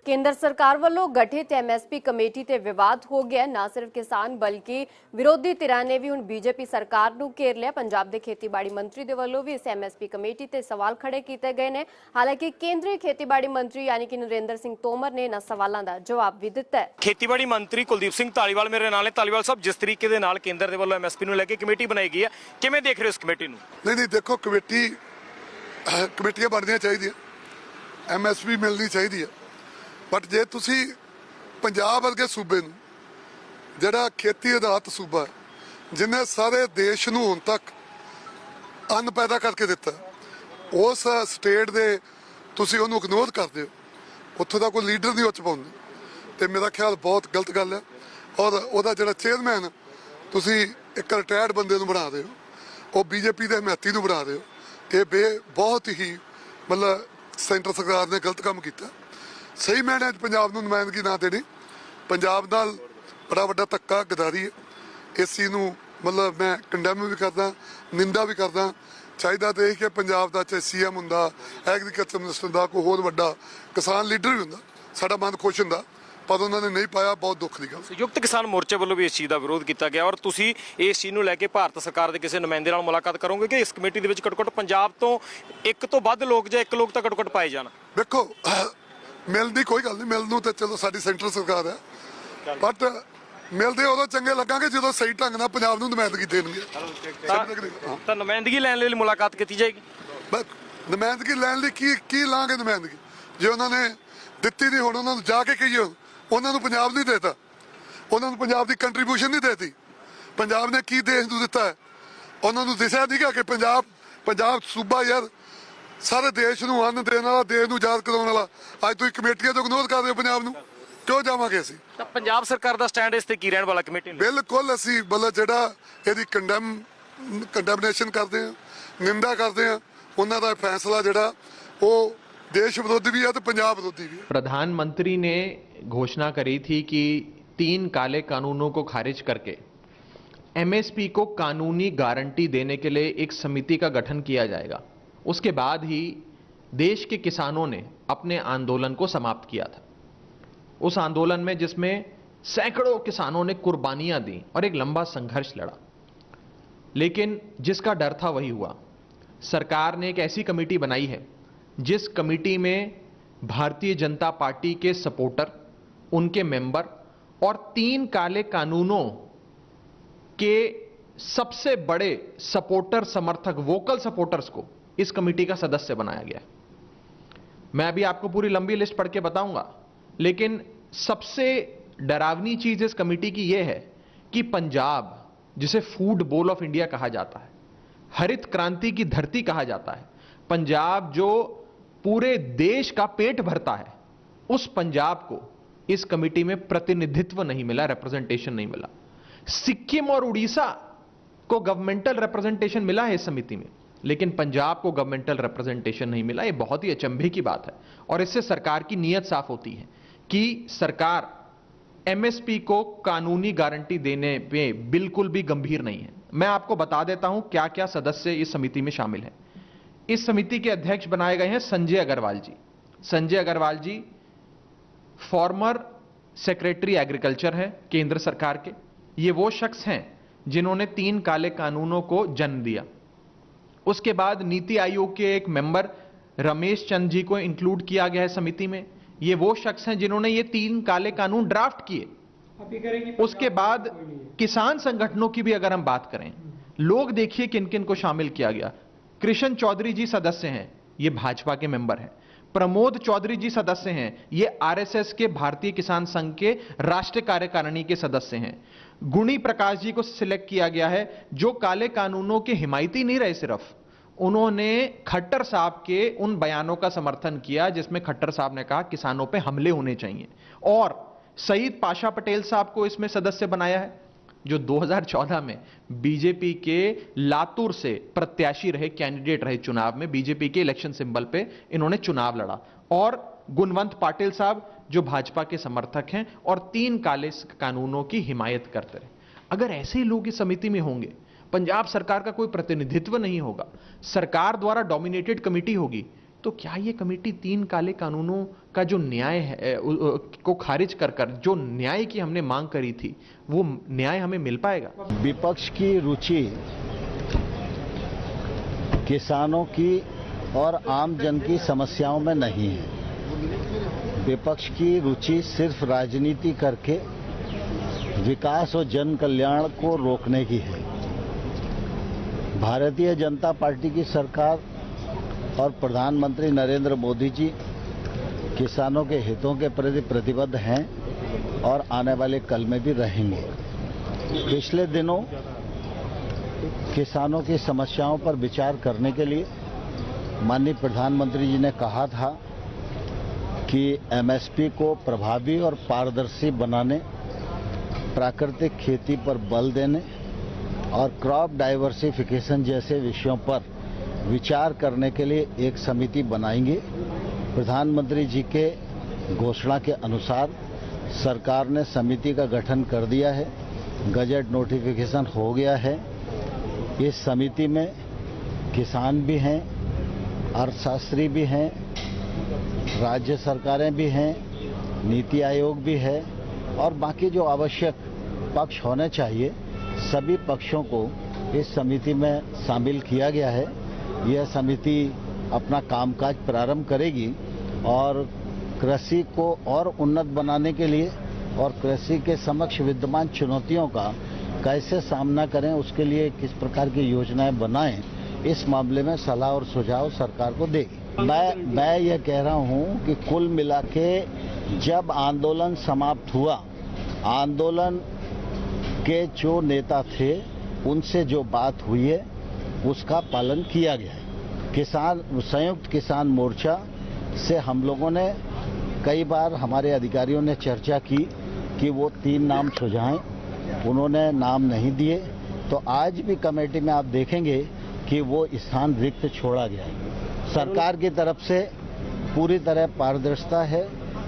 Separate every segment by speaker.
Speaker 1: केंद्र सरकार वालों गठित एमएसपी कमेटी ते विवाद हो गया। ना सिर्फ किसान बल्कि विरोधी धिरां ने भी हुण बीजेपी सरकार नूं घेर लिया। पंजाब के खेतीबाड़ी मंत्री दे वल्लों भी इस एमएसपी कमेटी ते सवाल खड़े किए गए ने। हालांकि केंद्रीय खेतीबाड़ी मंत्री यानी कि नरेंद्र सिंह तोमर ने इन्हां सवालों का जवाब भी दिता है।
Speaker 2: खेतीबाड़ी मंत्री कुलदीप सिंह धालीवाल मेरे नाल है। धालीवाल साहब, जिस तरीके दे नाल केंद्र दे वल्लों एमएसपी नूं लैके कमेटी बनाई गई है, किवें देख रहे हो इस कमेटी नूं?
Speaker 3: नहीं देखो, कमेटियां बननियां चाहिए, एमएसपी मिलनी चाहिए, बट जे तुसी पंजाब वर्गे सूबे नूं जिहड़ा खेती आधारित सूबा है जिन्हें सारे देश नूं हुण तक अन्न पैदा करके दिता, उस स्टेट दे तुसी उहनूं इग्नोर करदे हो, उत्थों दा कोई लीडर नहीं उच पाउंदे, ते मेरा ख्याल बहुत गलत गल है। और उहदा जिहड़ा चेयरमैन तुसी एक रिटायर्ड बंदे नूं बना दे हो, वो बीजेपी दे हमायती नूं बना दे हो, ये बहुत ही मतलब सेंटर सरकार ने गलत काम किया। सही मैंने पंजाब नूं नुमाइंदगी ना देनी, पंजाब नाल बड़ा वड्डा धक्का गदारी है। इस चीज़ नूं मतलब मैं कंडैम भी करदा, निंदा भी करदा। चाहिदा तो यही कि पंजाब का चाहे सीएम हुंदा, एग्रीकल्चर मिनिस्टर हुंदा, कोई होर वड्डा किसान लीडर भी हुंदा, साडा मन खुश हुंदा, पर उन्होंने नहीं पाया। बहुत दुख की गल।
Speaker 2: संयुक्त किसान मोर्चे वालों भी इस चीज़ का विरोध किया गया और तुसी इस चीज़ नूं लैके भारत सरकार के किसी नुमाइंदे नाल मुलाकात करोगे कि इस कमेटी दे विच घੱਟੋ-ਘੱਟ पंजाब तो एक तो वध लोग ਜਾਂ एक लोग तो घੱਟੋ-ਘੱਟ पाए जाण?
Speaker 3: देखो, मिलदी कोई गल नहीं, मिलनों तो चलो साडी सेंटर सरकार है, बट मिलते उदों चंगे लगेंगे जो सही ढंग नाल पंजाब नूं नुमाइंदगी देणगे।
Speaker 2: तो नुमाइंदगी लैण लई मुलाकात की जाएगी?
Speaker 3: नुमाइंदगी लैण लई की लांगे नुमाइंदगी? जे उन्होंने दित्ती नहीं, हुण उन्होंने जाके कहिए उन्होंने पंजाब नहीं देता, उन्होंने पंजाब की कंट्रीब्यूशन नहीं देती। पंजाब ने की देश नूं दिता है? उन्होंने दिसिया नहीं कि पंजाब सूबा यार सारे देश नूं अन्न देने वाला, देश नूं आजाद कराने वाला। अज तुसीं कमेटियां तो इग्नोर कर रहे हो पंजाब नूं, क्यों जावांगे असीं?
Speaker 2: तो पंजाब सरकार का स्टैंड इस ते की रहण वाला कमेटी नूं?
Speaker 3: बिल्कुल असीं मतलब जिहड़ा इहदी कंडैमनेशन करते हैं, निंदा करते हैं, उन्हां दा फैसला जिहड़ा वो देश विरोधी भी है तो पंजाब विरोधी भी है।
Speaker 4: प्रधानमंत्री ने घोषणा करी थी कि 3 काले कानूनों को खारिज करके एमएसपी को कानूनी गारंटी देने के लिए एक समिति का गठन किया जाएगा। उसके बाद ही देश के किसानों ने अपने आंदोलन को समाप्त किया था। उस आंदोलन में जिसमें सैकड़ों किसानों ने कुर्बानियां दी और एक लंबा संघर्ष लड़ा, लेकिन जिसका डर था वही हुआ। सरकार ने एक ऐसी कमेटी बनाई है जिस कमेटी में भारतीय जनता पार्टी के सपोर्टर, उनके मेंबर और 3 काले कानूनों के सबसे बड़े सपोर्टर, समर्थक, वोकल सपोर्टर्स को इस कमेटी का सदस्य बनाया गया। मैं अभी आपको पूरी लंबी लिस्ट पढ़ के बताऊंगा, लेकिन सबसे डरावनी चीज इस कमेटी की यह है कि पंजाब, जिसे फूड बोल ऑफ इंडिया कहा जाता है, हरित क्रांति की धरती कहा जाता है, पंजाब जो पूरे देश का पेट भरता है, उस पंजाब को इस कमेटी में प्रतिनिधित्व नहीं मिला, रिप्रेजेंटेशन नहीं मिला। सिक्किम और उड़ीसा को गवर्नमेंटल रिप्रेजेंटेशन मिला है इस समिति में, लेकिन पंजाब को गवर्नमेंटल रिप्रेजेंटेशन नहीं मिला। यह बहुत ही अचंभे की बात है और इससे सरकार की नीयत साफ होती है कि सरकार एमएसपी को कानूनी गारंटी देने पे बिल्कुल भी गंभीर नहीं है। मैं आपको बता देता हूं क्या क्या सदस्य इस समिति में शामिल हैं। इस समिति के अध्यक्ष बनाए गए हैं संजय अग्रवाल जी। संजय अग्रवाल जी फॉर्मर सेक्रेटरी एग्रीकल्चर है केंद्र सरकार के। ये वो शख्स हैं जिन्होंने 3 काले कानूनों को जन्म दिया। उसके बाद नीति आयोग के एक मेंबर रमेश चंद जी को इंक्लूड किया गया है समिति में। ये वो शख्स हैं जिन्होंने ये 3 काले कानून ड्राफ्ट किए। उसके बाद किसान संगठनों की भी अगर हम बात करें, लोग देखिए किन किन को शामिल किया गया। कृष्ण चौधरी जी सदस्य हैं, ये भाजपा के मेंबर हैं। प्रमोद चौधरी जी सदस्य हैं, ये आरएसएस के भारतीय किसान संघ के राष्ट्रीय कार्यकारिणी के सदस्य हैं। गुणी प्रकाश जी को सिलेक्ट किया गया है, जो काले कानूनों के हिमायती नहीं रहे, सिर्फ उन्होंने खट्टर साहब के उन बयानों का समर्थन किया जिसमें खट्टर साहब ने कहा किसानों पे हमले होने चाहिए। और सईद पाशा पटेल साहब को इसमें सदस्य बनाया है, जो 2014 में बीजेपी के लातूर से प्रत्याशी रहे, कैंडिडेट रहे चुनाव में। बीजेपी के इलेक्शन सिंबल पे इन्होंने चुनाव लड़ा। और गुणवंत पाटिल साहब जो भाजपा के समर्थक हैं और 3 काले कानूनों की हिमायत करते रहे। अगर ऐसे ही लोग इस समिति में होंगे, पंजाब सरकार का कोई प्रतिनिधित्व नहीं होगा, सरकार द्वारा डोमिनेटेड कमेटी होगी, तो क्या ये कमेटी 3 काले कानूनों का जो न्याय है को खारिज कर जो न्याय की हमने मांग करी थी, वो न्याय हमें मिल पाएगा?
Speaker 5: विपक्ष की रुचि किसानों की और आम जन की समस्याओं में नहीं है। विपक्ष की रुचि सिर्फ राजनीति करके विकास और जन कल्याण को रोकने की है। भारतीय जनता पार्टी की सरकार और प्रधानमंत्री नरेंद्र मोदी जी किसानों के हितों के प्रति प्रतिबद्ध हैं और आने वाले कल में भी रहेंगे। पिछले दिनों किसानों की समस्याओं पर विचार करने के लिए माननीय प्रधानमंत्री जी ने कहा था कि एमएसपी को प्रभावी और पारदर्शी बनाने, प्राकृतिक खेती पर बल देने और क्रॉप डाइवर्सिफिकेशन जैसे विषयों पर विचार करने के लिए एक समिति बनाएंगे। प्रधानमंत्री जी के घोषणा के अनुसार सरकार ने समिति का गठन कर दिया है, गजट नोटिफिकेशन हो गया है। इस समिति में किसान भी हैं, अर्थशास्त्री भी हैं, राज्य सरकारें भी हैं, नीति आयोग भी है और बाकी जो आवश्यक पक्ष होने चाहिए सभी पक्षों को इस समिति में शामिल किया गया है। यह समिति अपना कामकाज प्रारंभ करेगी और कृषि को और उन्नत बनाने के लिए और कृषि के समक्ष विद्यमान चुनौतियों का कैसे सामना करें, उसके लिए किस प्रकार की योजनाएं बनाएं, इस मामले में सलाह और सुझाव सरकार को देगी। मैं यह कह रहा हूं कि कुल मिला के जब आंदोलन समाप्त हुआ, आंदोलन के जो नेता थे उनसे जो बात हुई है उसका पालन किया गया है। संयुक्त किसान मोर्चा से हम लोगों ने कई बार हमारे अधिकारियों ने चर्चा की कि वो 3 नाम सुझाएं, उन्होंने नाम नहीं दिए। तो आज भी कमेटी में आप देखेंगे कि वो स्थान रिक्त छोड़ा गया है। सरकार की तरफ से पूरी तरह पारदर्शिता है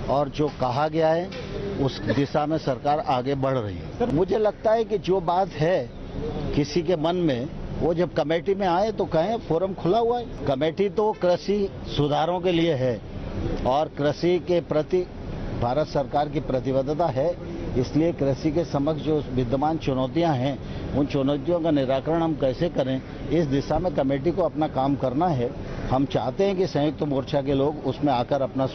Speaker 5: और जो कहा गया है उस दिशा में सरकार आगे बढ़ रही है। मुझे लगता है कि जो बात है किसी के मन में, वो जब कमेटी में आए तो कहें, फोरम खुला हुआ है। कमेटी तो कृषि सुधारों के लिए है और कृषि के प्रति भारत सरकार की प्रतिबद्धता है, इसलिए कृषि के समक्ष जो विद्यमान चुनौतियां हैं उन चुनौतियों का निराकरण हम कैसे करें, इस दिशा में कमेटी को अपना काम करना है। हम चाहते हैं कि संयुक्त मोर्चा के लोग उसमें आकर अपना